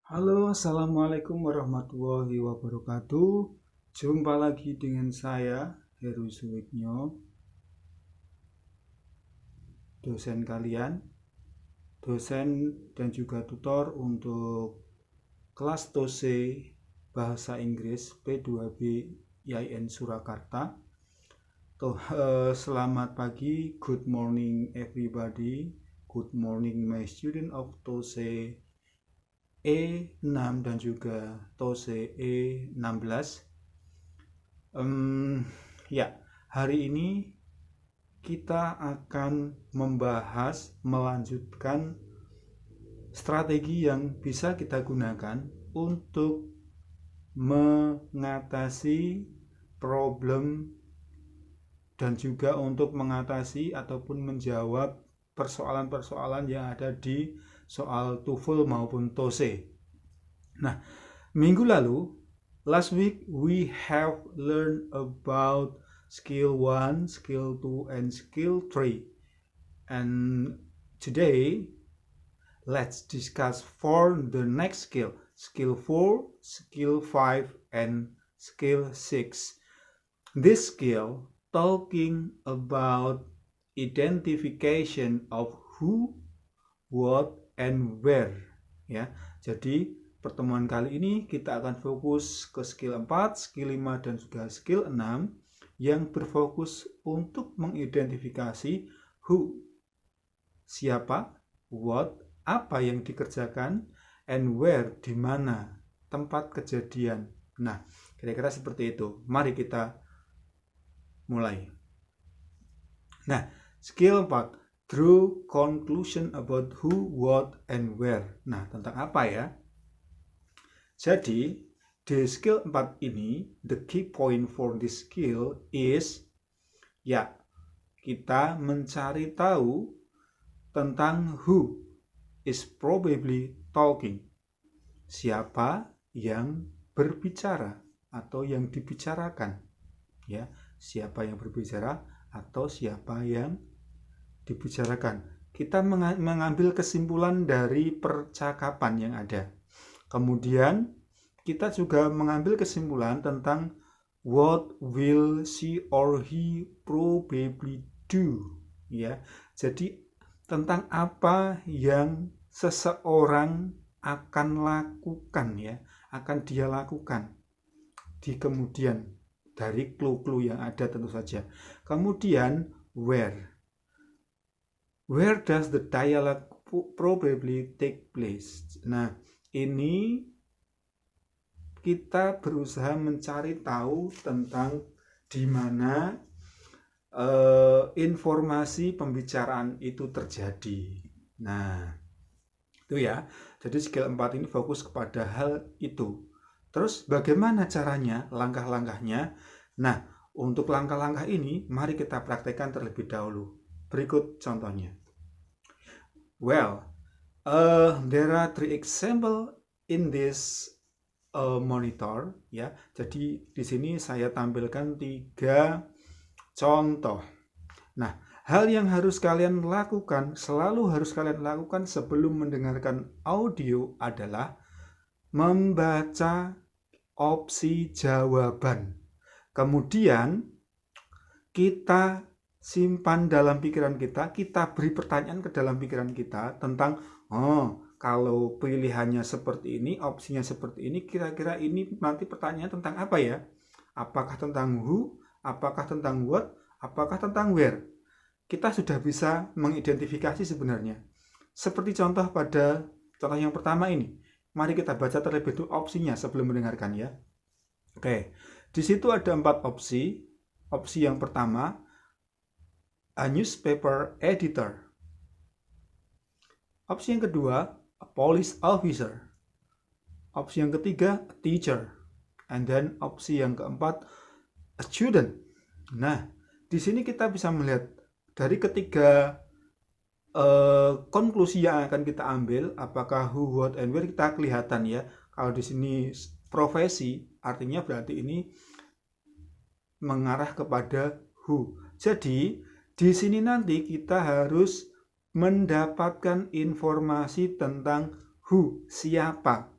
Halo, Assalamualaikum warahmatullahi wabarakatuh. Jumpa lagi dengan saya, Heru Suwigno, dosen kalian, dosen dan juga tutor untuk kelas TOSE Bahasa Inggris P2B IAIN Surakarta. Selamat pagi, good morning everybody, good morning my student of TOSE E6 dan juga TOSE E16. Ya, hari ini kita akan melanjutkan strategi yang bisa kita gunakan untuk mengatasi problem dan juga untuk mengatasi ataupun menjawab persoalan-persoalan yang ada di soal TOEFL maupun TOSE. Nah, minggu lalu, last week we have learned about skill 1, skill 2, and skill 3. And today, let's discuss for the next skill, skill 4, skill 5, and skill 6. This skill talking about identification of who, what, and where. Ya, jadi pertemuan kali ini kita akan fokus ke skill 4, skill 5, dan juga skill 6 yang berfokus untuk mengidentifikasi who, siapa, what, apa yang dikerjakan, and where, di mana tempat kejadian. Nah, kira-kira seperti itu. Mari kita mulai. Nah, skill 4, draw conclusion about who, what, and where. Nah, tentang apa ya? Jadi, di skill 4 ini, the key point for this skill is, ya, kita mencari tahu tentang who is probably talking. Siapa yang berbicara atau yang dibicarakan. Ya, siapa yang berbicara atau siapa yang dibicarakan. Kita mengambil kesimpulan dari percakapan yang ada. Kemudian kita juga mengambil kesimpulan tentang what will she or he probably do. Ya, jadi tentang apa yang seseorang akan lakukan, ya, akan dia lakukan di kemudian dari clue-clue yang ada tentu saja. Kemudian where does the dialogue probably take place. Nah, ini kita berusaha mencari tahu tentang di mana informasi pembicaraan itu terjadi. Nah, itu ya. Jadi skill 4 ini fokus kepada hal itu. Terus bagaimana caranya, langkah-langkahnya? Nah, untuk langkah-langkah ini mari kita praktekkan terlebih dahulu. Berikut contohnya. Well, there are 3 example in this monitor, ya. Jadi di sini saya tampilkan 3 contoh. Nah, hal yang harus kalian lakukan, selalu harus kalian lakukan sebelum mendengarkan audio adalah membaca opsi jawaban. Kemudian kita simpan dalam pikiran kita, kita beri pertanyaan ke dalam pikiran kita tentang, kalau pilihannya seperti ini, opsinya seperti ini, kira-kira ini nanti pertanyaannya tentang apa ya? Apakah tentang who, apakah tentang what, apakah tentang where? Kita sudah bisa mengidentifikasi sebenarnya. Seperti contoh pada contoh yang pertama ini. Mari kita baca terlebih dahulu opsinya sebelum mendengarkan ya. Oke, di situ ada 4 opsi. Opsi yang pertama, a newspaper editor. Opsi yang kedua, a police officer. Opsi yang ketiga, a teacher. And then opsi yang keempat, a student. Nah, di sini kita bisa melihat dari ketiga konklusi yang akan kita ambil, apakah who, what, and where, kita kelihatan ya. Kalau di sini profesi, artinya berarti ini mengarah kepada who. Jadi di sini nanti kita harus mendapatkan informasi tentang who, siapa.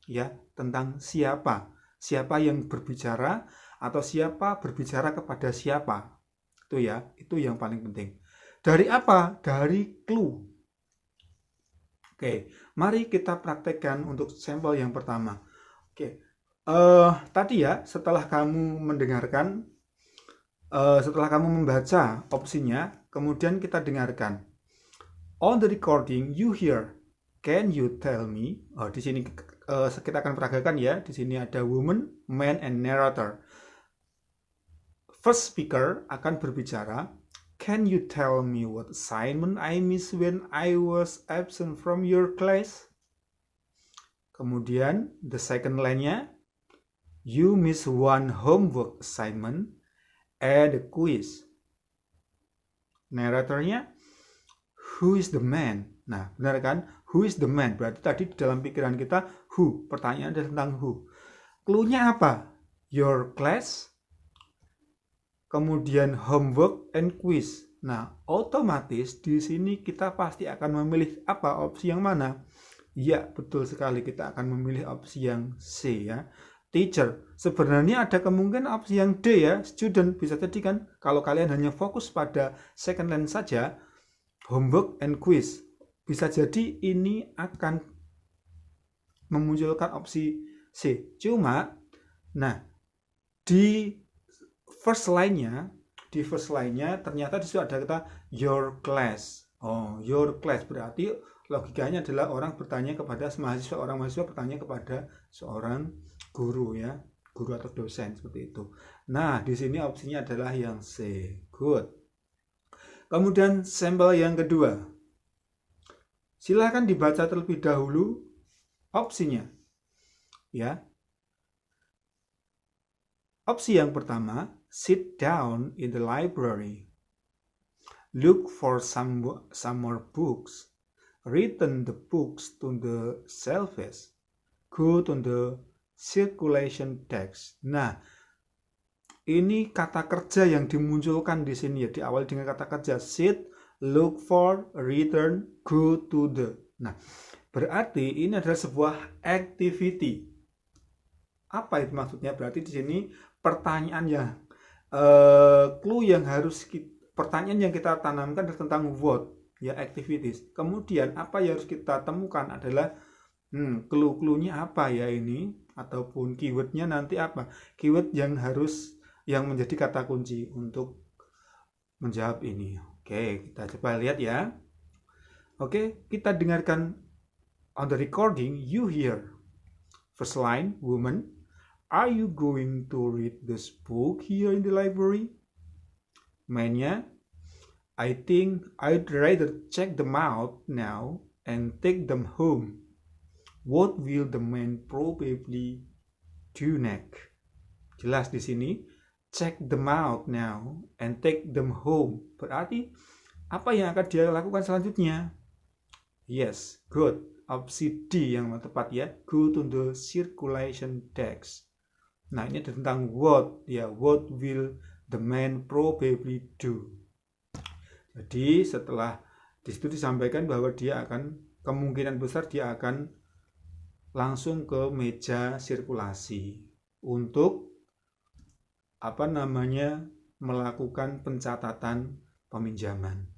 ya, tentang siapa. Siapa yang berbicara atau siapa berbicara kepada siapa. Itu ya, itu yang paling penting. Dari apa? Dari clue. Oke, mari kita praktekkan untuk sampel yang pertama. Oke, tadi ya, setelah kamu mendengarkan, setelah kamu membaca opsinya, kemudian kita dengarkan. On the recording, you hear. Can you tell me? Oh, di sini kita akan peragakan ya. Di sini ada woman, man, and narrator. First speaker akan berbicara. Can you tell me what assignment I missed when I was absent from your class? Kemudian, the second line-nya, you miss one homework assignment and a quiz. Narratornya, who is the man? Nah, benar kan? Who is the man? Berarti tadi di dalam pikiran kita, who. Pertanyaan adalah tentang who. Clue-nya apa? Your class, kemudian homework and quiz. Nah, otomatis di sini kita pasti akan memilih apa? Opsi yang mana? Ya, betul sekali, kita akan memilih opsi yang C ya. Teacher. Sebenarnya ada kemungkinan opsi yang D ya, student. Bisa jadi kan, kalau kalian hanya fokus pada second line saja, homework and quiz. Bisa jadi ini akan memunculkan opsi C. Cuma, nah, di first line-nya ternyata di situ ada kata your class. Oh, your class berarti logikanya adalah orang bertanya kepada mahasiswa, orang mahasiswa bertanya kepada seorang guru ya, guru atau dosen seperti itu. Nah, di sini opsinya adalah yang C. Good. Kemudian sampel yang kedua. Silahkan dibaca terlebih dahulu opsinya. Ya. Opsi yang pertama, sit down in the library. Look for some more books. Return the books to the shelves. Go to the circulation desk. Nah, ini kata kerja yang dimunculkan di sini ya, diawali dengan kata kerja sit, look for, return, go to the. Nah, berarti ini adalah sebuah activity. Apa itu maksudnya? Berarti di sini pertanyaan yang clue yang harus pertanyaan yang kita tanamkan adalah tentang what ya, activities. Kemudian apa yang harus kita temukan adalah clue-cluenya apa ya ini, ataupun keywordnya nanti apa, keyword yang menjadi kata kunci untuk menjawab ini. Oke, kita coba lihat ya. Oke, kita dengarkan. On the recording you hear. First line, woman, are you going to read this book here in the library? Man-nya, I think I'd rather check them out now and take them home. What will the man probably do next? Jelas di sini, check them out now and take them home. Berarti apa yang akan dia lakukan selanjutnya? Yes, good. Opsi D yang tepat ya. Go to the circulation desk. Nah, ini tentang what ya. What will the man probably do? Jadi setelah disitu disampaikan bahwa dia akan, kemungkinan besar dia akan langsung ke meja sirkulasi untuk melakukan pencatatan peminjaman.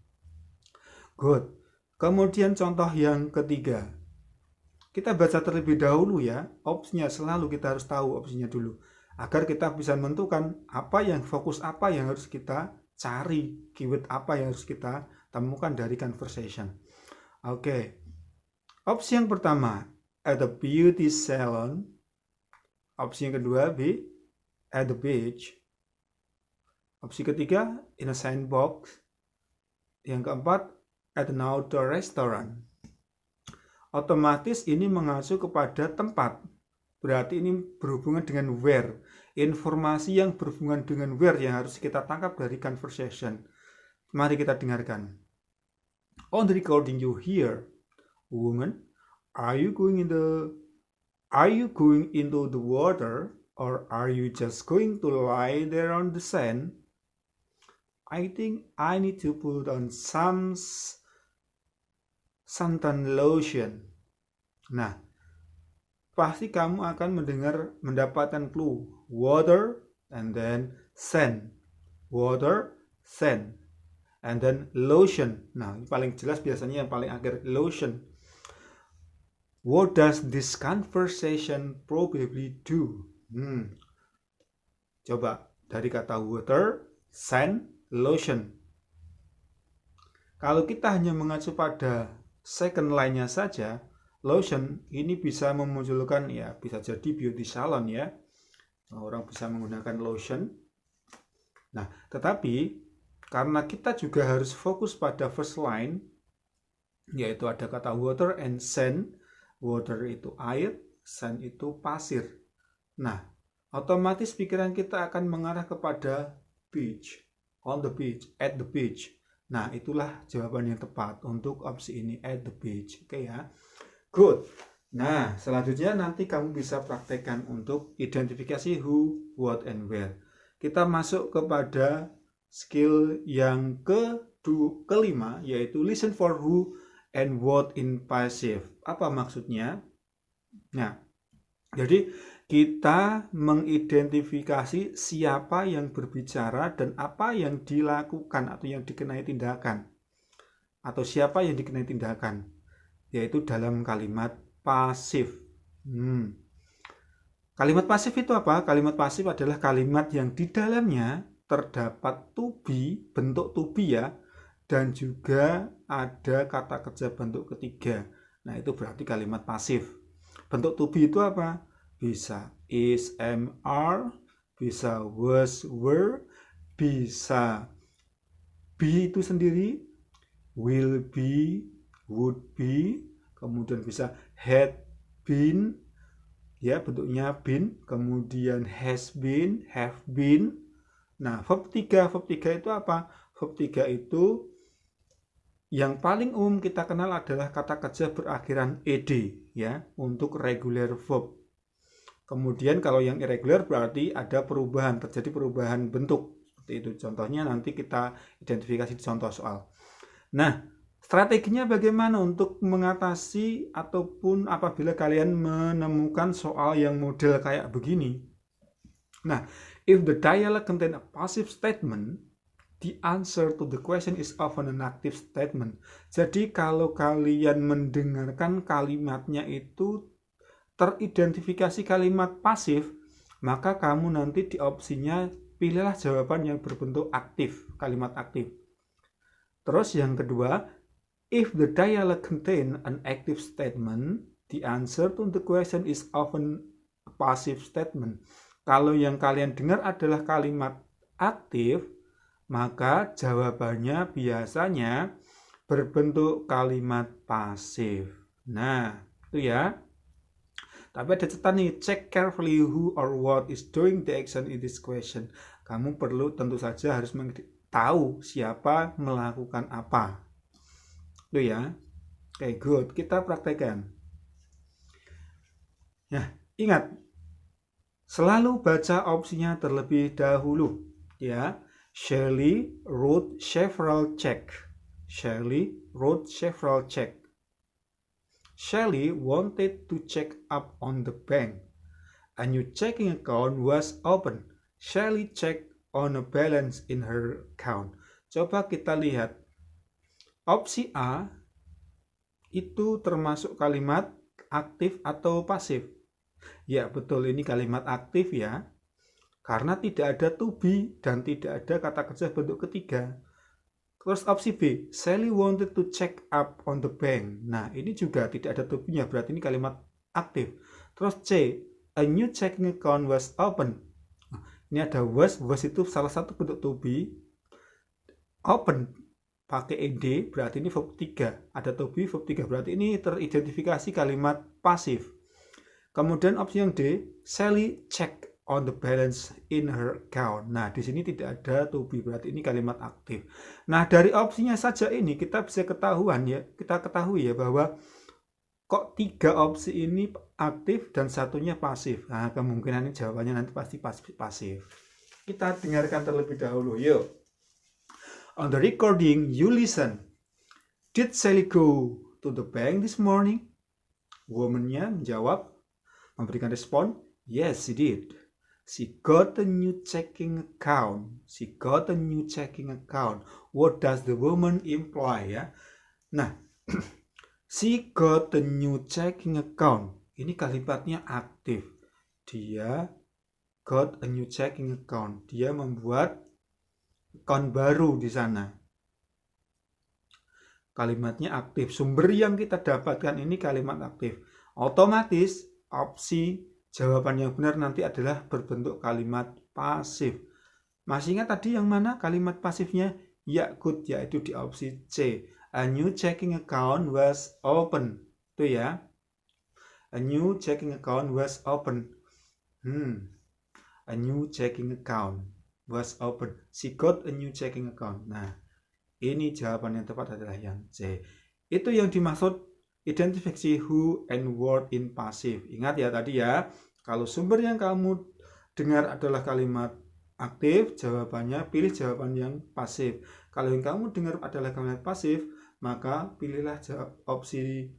Good. Kemudian contoh yang ketiga. Kita baca terlebih dahulu ya. Opsinya selalu kita harus tahu opsinya dulu, agar kita bisa menentukan apa yang fokus, apa yang harus kita cari, keyword apa yang harus kita temukan dari conversation. Oke. Opsi yang pertama, at the beauty salon. Opsi yang kedua, B, at the beach. Opsi ketiga, in a sandbox. Yang keempat, at an outdoor restaurant. Otomatis ini mengacu kepada tempat. Berarti ini berhubungan dengan where. Informasi yang berhubungan dengan where yang harus kita tangkap dari conversation. Mari kita dengarkan. On the recording you hear, woman, are you going into the water, or are you just going to lie there on the sand? I think I need to put on some suntan lotion. Nah, pasti kamu akan mendapatkan clue. Water and then sand. Water, sand. And then lotion. Nah, paling jelas biasanya yang paling akhir, lotion. What does this conversation probably do? Coba dari kata water, sand, lotion. Kalau kita hanya mengacu pada second line-nya saja, lotion ini bisa memunculkan, ya bisa jadi beauty salon ya. Orang bisa menggunakan lotion. Nah, tetapi karena kita juga harus fokus pada first line, yaitu ada kata water and sand. Water itu air, sand itu pasir. Nah, otomatis pikiran kita akan mengarah kepada beach, on the beach, at the beach. Nah, itulah jawaban yang tepat untuk opsi ini, at the beach. Oke ya. Good. Nah, selanjutnya nanti kamu bisa praktekkan untuk identifikasi who, what, and where. Kita masuk kepada skill yang kelima, yaitu listen for who and what in passive. Apa maksudnya? Nah, jadi kita mengidentifikasi siapa yang berbicara dan apa yang dilakukan atau yang dikenai tindakan. Atau siapa yang dikenai tindakan, yaitu dalam kalimat pasif. Kalimat pasif itu apa? Kalimat pasif adalah kalimat yang di dalamnya terdapat to be, bentuk to be ya, dan juga ada kata kerja bentuk ketiga. Nah, itu berarti kalimat pasif. Bentuk to be itu apa? Bisa is, am, are, bisa was, were, bisa be itu sendiri, will be, would be, kemudian bisa had been, ya bentuknya been, kemudian has been, have been. Nah, verb 3 itu apa? Verb 3 itu yang paling umum kita kenal adalah kata kerja berakhiran ed ya, untuk regular verb. Kemudian kalau yang irregular berarti ada perubahan, terjadi perubahan bentuk. Seperti itu. Contohnya nanti kita identifikasi di contoh soal. Nah, strateginya bagaimana untuk mengatasi ataupun apabila kalian menemukan soal yang model kayak begini? Nah, if the dialogue contain a passive statement, the answer to the question is often an active statement. Jadi kalau kalian mendengarkan kalimatnya itu teridentifikasi kalimat pasif, maka kamu nanti di opsinya pilihlah jawaban yang berbentuk aktif, kalimat aktif. Terus yang kedua, if the dialogue contain an active statement, the answer to the question is often a passive statement. Kalau yang kalian dengar adalah kalimat aktif, maka jawabannya biasanya berbentuk kalimat pasif. Nah, itu ya. Tapi ada catatan nih, check carefully who or what is doing the action in this question. Kamu perlu tentu saja harus tahu siapa melakukan apa. Itu ya. Oke, good. Kita praktekkan. Ya, ingat. Selalu baca opsinya terlebih dahulu. Ya. Shirley wrote several check. Shirley wrote several check. Shirley wanted to check up on the bank. A new checking account was opened. Shirley checked on a balance in her account. Coba kita lihat. Opsi A itu termasuk kalimat aktif atau pasif? Ya, betul, ini kalimat aktif ya. Karena tidak ada to be dan tidak ada kata kerja bentuk ketiga. Terus opsi B, Sally wanted to check up on the bank. Nah, ini juga tidak ada to be-nya, berarti ini kalimat aktif. Terus C, a new checking account was open. Ini ada was itu salah satu bentuk to be. Open pakai ed, berarti ini verb 3. Ada to be, verb 3, berarti ini teridentifikasi kalimat pasif. Kemudian opsi yang D, Sally check on the balance in her account. Nah, di sini tidak ada to be, berarti ini kalimat aktif. Nah, dari opsinya saja ini kita bisa ketahui ya bahwa kok 3 opsi ini aktif dan satunya pasif. Nah, kemungkinan ini jawabannya nanti pasti pasif. Kita dengarkan terlebih dahulu, yuk. On the recording, you listen. Did Sally go to the bank this morning? Woman-nya menjawab, Memberikan respon, yes, she did. She got a new checking account. She got a new checking account. What does the woman imply ya? Nah, she got a new checking account. Ini kalimatnya aktif. Dia got a new checking account. Dia membuat account baru di sana. Kalimatnya aktif. Sumber yang kita dapatkan ini kalimat aktif. Otomatis opsi jawaban yang benar nanti adalah berbentuk kalimat pasif. Masih ingat tadi yang mana kalimat pasifnya? Ya, good, yaitu di opsi C. A new checking account was open. Itu ya. A new checking account was open. A new checking account was open. She got a new checking account. Nah, ini jawaban yang tepat adalah yang C. Itu yang dimaksud identifikasi who and what in pasif. Ingat ya tadi ya, kalau sumber yang kamu dengar adalah kalimat aktif, jawabannya pilih jawaban yang pasif. Kalau yang kamu dengar adalah kalimat pasif, maka pilihlah opsi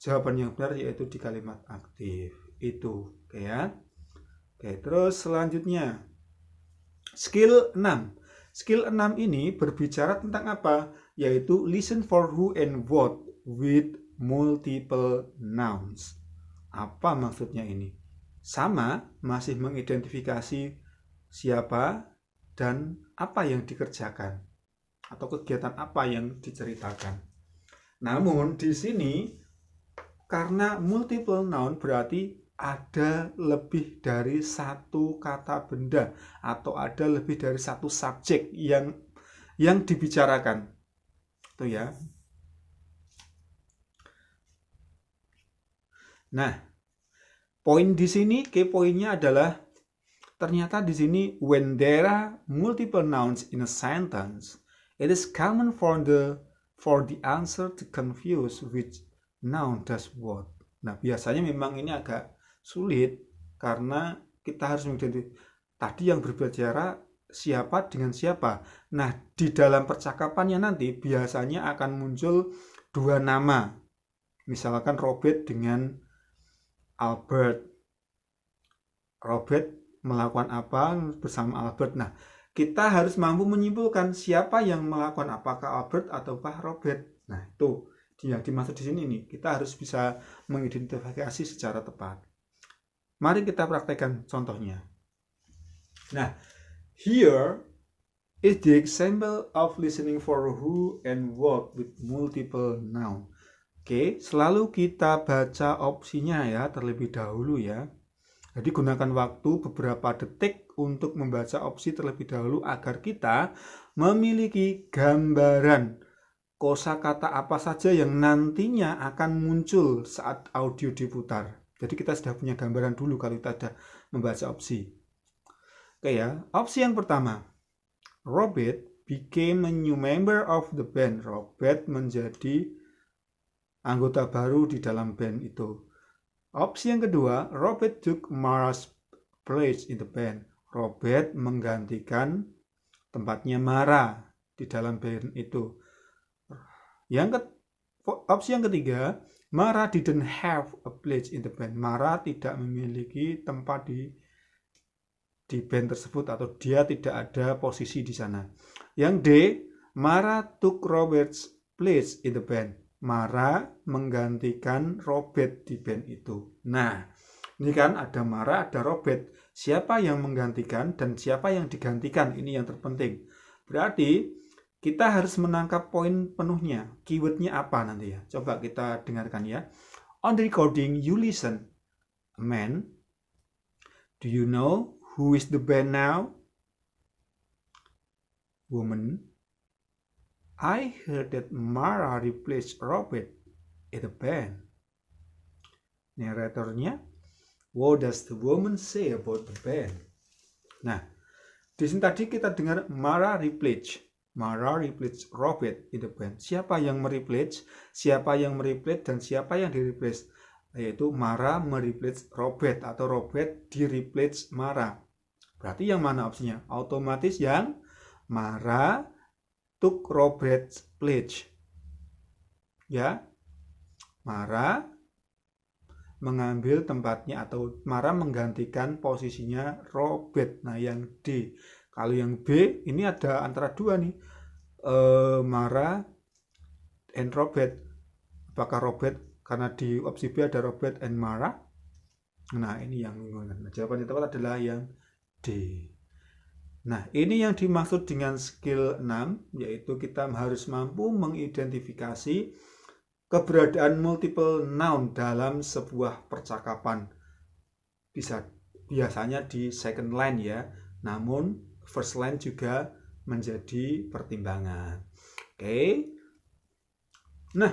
jawaban yang benar yaitu di kalimat aktif. Itu, oke ya. Oke, terus selanjutnya skill 6. Skill 6 ini berbicara tentang apa? Yaitu listen for who and what with multiple nouns. Apa maksudnya ini? Sama, masih mengidentifikasi siapa dan apa yang dikerjakan atau kegiatan apa yang diceritakan. Namun di sini karena multiple noun berarti ada lebih dari satu kata benda atau ada lebih dari satu subjek yang dibicarakan. Itu ya. Nah, poin di sini, key poinnya adalah ternyata di sini when there are multiple nouns in a sentence, it is common for the answer to confuse which noun does what. Nah, biasanya memang ini agak sulit karena kita harus mengidentifikasi tadi yang berbicara siapa dengan siapa. Nah, di dalam percakapannya nanti biasanya akan muncul dua nama. Misalkan Robert dengan Albert. Robert melakukan apa bersama Albert. Nah, kita harus mampu menyimpulkan siapa yang melakukan, apakah Albert ataukah Robert. Nah, itu yang dimaksud di sini nih. Kita harus bisa mengidentifikasi secara tepat. Mari kita praktekkan contohnya. Nah, here is the example of listening for who and what with multiple noun. Oke, selalu kita baca opsinya ya terlebih dahulu ya. Jadi gunakan waktu beberapa detik untuk membaca opsi terlebih dahulu agar kita memiliki gambaran kosakata apa saja yang nantinya akan muncul saat audio diputar. Jadi kita sudah punya gambaran dulu kalau kita sudah membaca opsi. Oke ya, opsi yang pertama. Robert became a new member of the band. Robert menjadi anggota baru di dalam band itu. Opsi yang kedua, Robert took Mara's place in the band. Robert menggantikan tempatnya Mara di dalam band itu. Opsi yang ketiga, Mara didn't have a place in the band. Mara tidak memiliki tempat di band tersebut atau dia tidak ada posisi di sana. Yang D, Mara took Robert's place in the band. Mara menggantikan Robert di band itu. Nah, ini kan ada Mara, ada Robert. Siapa yang menggantikan dan siapa yang digantikan? Ini yang terpenting. Berarti kita harus menangkap poin penuhnya. Keywordnya apa nanti ya? Coba kita dengarkan ya. On the recording, you listen. Man, do you know who is the band now? Woman, I heard that Mara replaced Robert in the band. Narratornya, what does the woman say about the band? Nah, di sini tadi kita dengar Mara replaced Robert in the band. Siapa yang mereplace, siapa yang mereplace, dan siapa yang direplace? Yaitu Mara mereplace Robert atau Robert direplace Mara. Berarti yang mana opsinya? Otomatis yang Mara took Robert's place. Ya. Mara mengambil tempatnya atau Mara menggantikan posisinya Robert. Nah, yang D. Kalau yang B ini ada antara dua nih, Mara and Robert. Apakah Robert, karena di opsi B ada Robert and Mara? Nah, ini yang membingungkan. Jawaban yang tepat adalah yang D. Nah, ini yang dimaksud dengan skill 6, yaitu kita harus mampu mengidentifikasi keberadaan multiple noun dalam sebuah percakapan. Biasanya di second line ya, namun first line juga menjadi pertimbangan. Oke. Nah,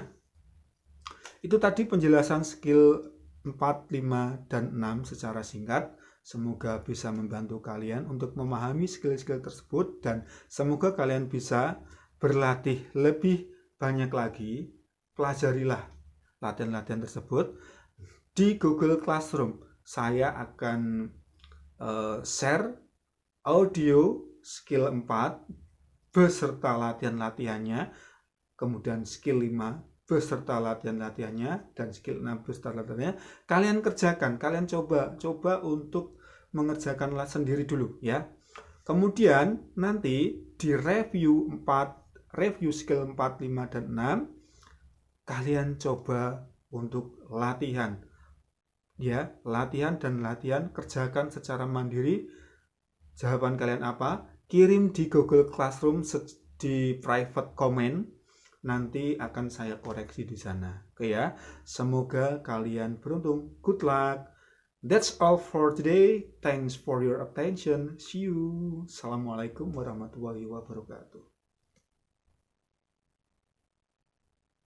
itu tadi penjelasan skill 4, 5, dan 6 secara singkat. Semoga bisa membantu kalian untuk memahami skill-skill tersebut dan semoga kalian bisa berlatih lebih banyak lagi. Pelajarilah latihan-latihan tersebut di Google Classroom. Saya akan share audio skill 4 beserta latihan-latihannya, kemudian skill 5 beserta latihan-latihannya, dan skill 6 beserta latihannya. Kalian kerjakan, kalian coba untuk mengerjakan sendiri dulu ya. Kemudian nanti di review skill 4, 5, dan 6 kalian coba untuk latihan ya, latihan kerjakan secara mandiri. Jawaban kalian apa? Kirim di Google Classroom di private comment. Nanti akan saya koreksi di sana. Oke ya. Semoga kalian beruntung. Good luck. That's all for today. Thanks for your attention. See you. Assalamualaikum warahmatullahi wabarakatuh.